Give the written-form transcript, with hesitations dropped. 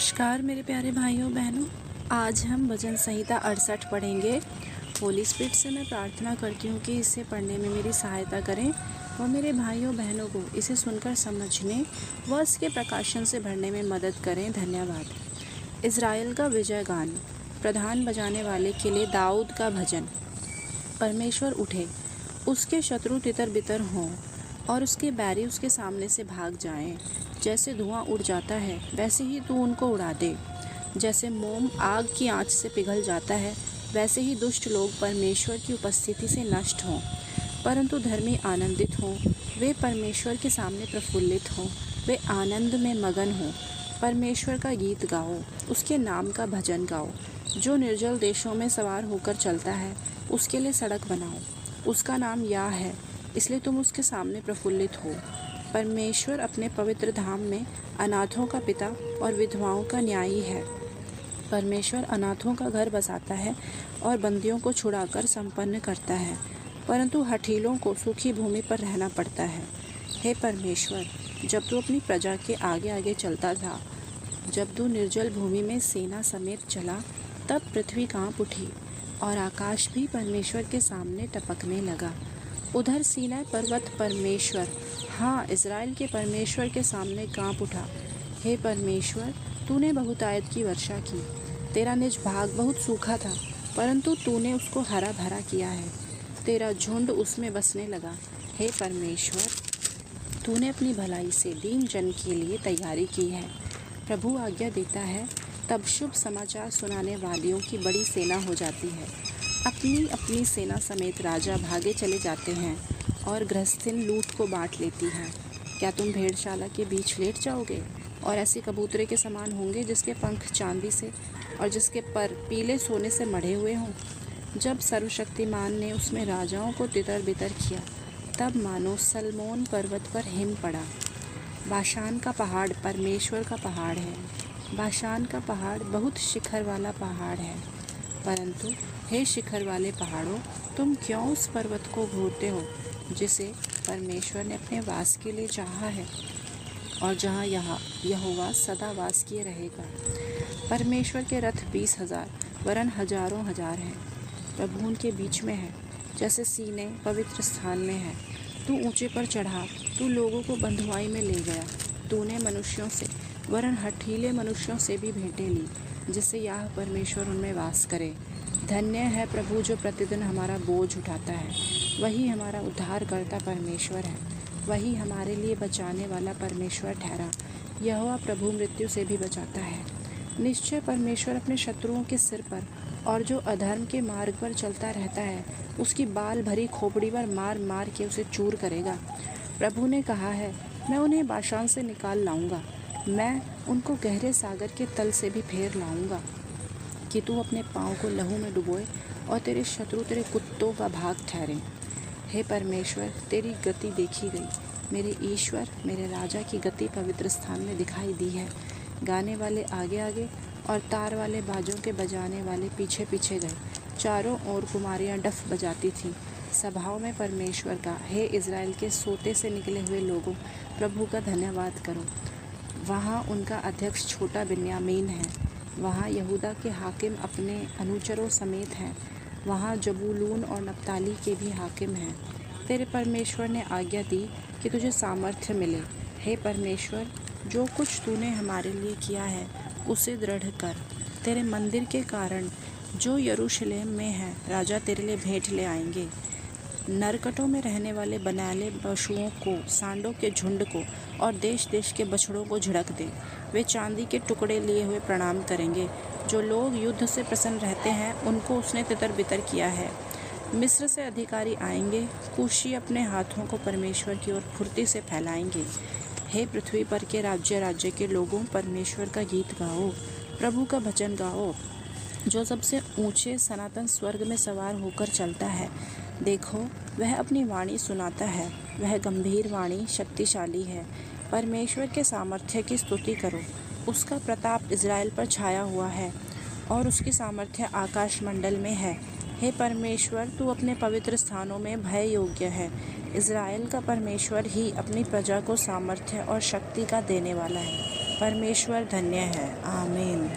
नमस्कार मेरे प्यारे भाइयों बहनों। आज हम भजन संहिता 68 पढ़ेंगे। होली स्पिरिट से मैं प्रार्थना करती हूँ कि इसे पढ़ने में मेरी सहायता करें और मेरे भाइयों बहनों को इसे सुनकर समझने व इसके प्रकाशन से भरने में मदद करें। धन्यवाद। इज़राइल का विजय गान। प्रधान बजाने वाले के लिए दाऊद का भजन। परमेश्वर उठे, उसके शत्रु तितर बितर हों और उसके बैरी उसके सामने से भाग जाएं। जैसे धुआं उड़ जाता है वैसे ही तू उनको उड़ा दे। जैसे मोम आग की आंच से पिघल जाता है वैसे ही दुष्ट लोग परमेश्वर की उपस्थिति से नष्ट हों। परंतु धर्मी आनंदित हों, वे परमेश्वर के सामने प्रफुल्लित हों, वे आनंद में मगन हों। परमेश्वर का गीत गाओ, उसके नाम का भजन गाओ। जो निर्जल देशों में सवार होकर चलता है उसके लिए सड़क बनाओ। उसका नाम याह है, इसलिए तुम उसके सामने प्रफुल्लित हो। परमेश्वर अपने पवित्र धाम में अनाथों का पिता और विधवाओं का न्यायी है। परमेश्वर अनाथों का घर बसाता है और बंदियों को छुड़ाकर संपन्न करता है, परंतु हठीलों को सूखी भूमि पर रहना पड़ता है। हे परमेश्वर, जब तू अपनी प्रजा के आगे आगे चलता था, जब तू निर्जल भूमि में सेना समेत चला, तब पृथ्वी कांप उठी और आकाश भी परमेश्वर के सामने टपकने लगा। उधर सीनै पर्वत परमेश्वर, हाँ, इज़राइल के परमेश्वर के सामने कांप उठा। हे परमेश्वर, तूने बहुतायत की वर्षा की। तेरा निज भाग बहुत सूखा था, परंतु तूने उसको हरा भरा किया है। तेरा झुंड उसमें बसने लगा। हे परमेश्वर, तूने अपनी भलाई से दीन जन के लिए तैयारी की है। प्रभु आज्ञा देता है तब शुभ समाचार सुनाने वालियों की बड़ी सेना हो जाती है। अपनी अपनी सेना समेत राजा भागे चले जाते हैं और गृहस्थिन लूट को बांट लेती है। क्या तुम भेड़शाला के बीच लेट जाओगे और ऐसे कबूतरे के समान होंगे जिसके पंख चांदी से और जिसके पर पीले सोने से मढ़े हुए हों? जब सर्वशक्तिमान ने उसमें राजाओं को तितर बितर किया, तब मानो सलमोन पर्वत पर हिम पड़ा। बाशान का पहाड़ परमेश्वर का पहाड़ है। बाशान का पहाड़ बहुत शिखर वाला पहाड़ है। परंतु हे शिखर वाले पहाड़ों, तुम क्यों उस पर्वत को घूरते हो जिसे परमेश्वर ने अपने वास के लिए चाहा है और जहाँ यहोवा सदा वास किए रहेगा। परमेश्वर के रथ 20,000 वरन हजारों हजार हैं। प्रभु उनके बीच में है, जैसे सीनै पवित्र स्थान में है। तू ऊंचे पर चढ़ा, तू लोगों को बंधुआई में ले गया। तूने मनुष्यों से वरन हठीले मनुष्यों से भी भेंटें ली, जिससे यह परमेश्वर उनमें वास करे। धन्य है प्रभु जो प्रतिदिन हमारा बोझ उठाता है। वही हमारा उद्धारकर्ता परमेश्वर है। वही हमारे लिए बचाने वाला परमेश्वर ठहरा। यहोवा प्रभु मृत्यु से भी बचाता है। निश्चय परमेश्वर अपने शत्रुओं के सिर पर और जो अधर्म के मार्ग पर चलता रहता है उसकी बाल भरी खोपड़ी पर मार मार के उसे चूर करेगा। प्रभु ने कहा है, मैं उन्हें बाशान से निकाल लाऊंगा, मैं उनको गहरे सागर के तल से भी फेर लाऊंगा, कि तू अपने पाँव को लहू में डुबोए और तेरे शत्रु तेरे कुत्तों का भाग ठहरे। हे परमेश्वर, तेरी गति देखी गई। मेरे ईश्वर, मेरे राजा की गति पवित्र स्थान में दिखाई दी है। गाने वाले आगे आगे और तार वाले बाजों के बजाने वाले पीछे पीछे गए। चारों ओर कुमारियाँ डफ बजाती थीं सभाओं में परमेश्वर का। हे इज़राइल के सोते से निकले हुए लोगों, प्रभु का धन्यवाद करो। वहाँ उनका अध्यक्ष छोटा बिन्यामीन है। वहाँ यहूदा के हाकिम अपने अनुचरों समेत हैं। वहाँ जबूलून और नप्ताली के भी हाकिम हैं। तेरे परमेश्वर ने आज्ञा दी कि तुझे सामर्थ्य मिले। हे परमेश्वर, जो कुछ तूने हमारे लिए किया है उसे दृढ़ कर। तेरे मंदिर के कारण जो यरूशलेम में है, राजा तेरे लिए भेंट ले आएंगे। नरकटों में रहने वाले बनाले पशुओं को, सांडों के झुंड को और देश देश के बछड़ों को झिड़क दे। वे चांदी के टुकड़े लिए हुए प्रणाम करेंगे। जो लोग युद्ध से प्रसन्न रहते हैं उनको उसने तितर बितर किया है। मिस्र से अधिकारी आएंगे, कूशी अपने हाथों को परमेश्वर की ओर फुर्ती से फैलाएंगे। हे पृथ्वी पर के राज्य राज्य के लोगों, परमेश्वर का गीत गाओ, प्रभु का भजन गाओ, जो सबसे ऊंचे सनातन स्वर्ग में सवार होकर चलता है। देखो, वह अपनी वाणी सुनाता है, वह गंभीर वाणी शक्तिशाली है। परमेश्वर के सामर्थ्य की स्तुति करो। उसका प्रताप इज़राइल पर छाया हुआ है और उसकी सामर्थ्य आकाश मंडल में है। हे परमेश्वर, तू अपने पवित्र स्थानों में भय योग्य है। इज़राइल का परमेश्वर ही अपनी प्रजा को सामर्थ्य और शक्ति का देने वाला है। परमेश्वर धन्य है। आमीन।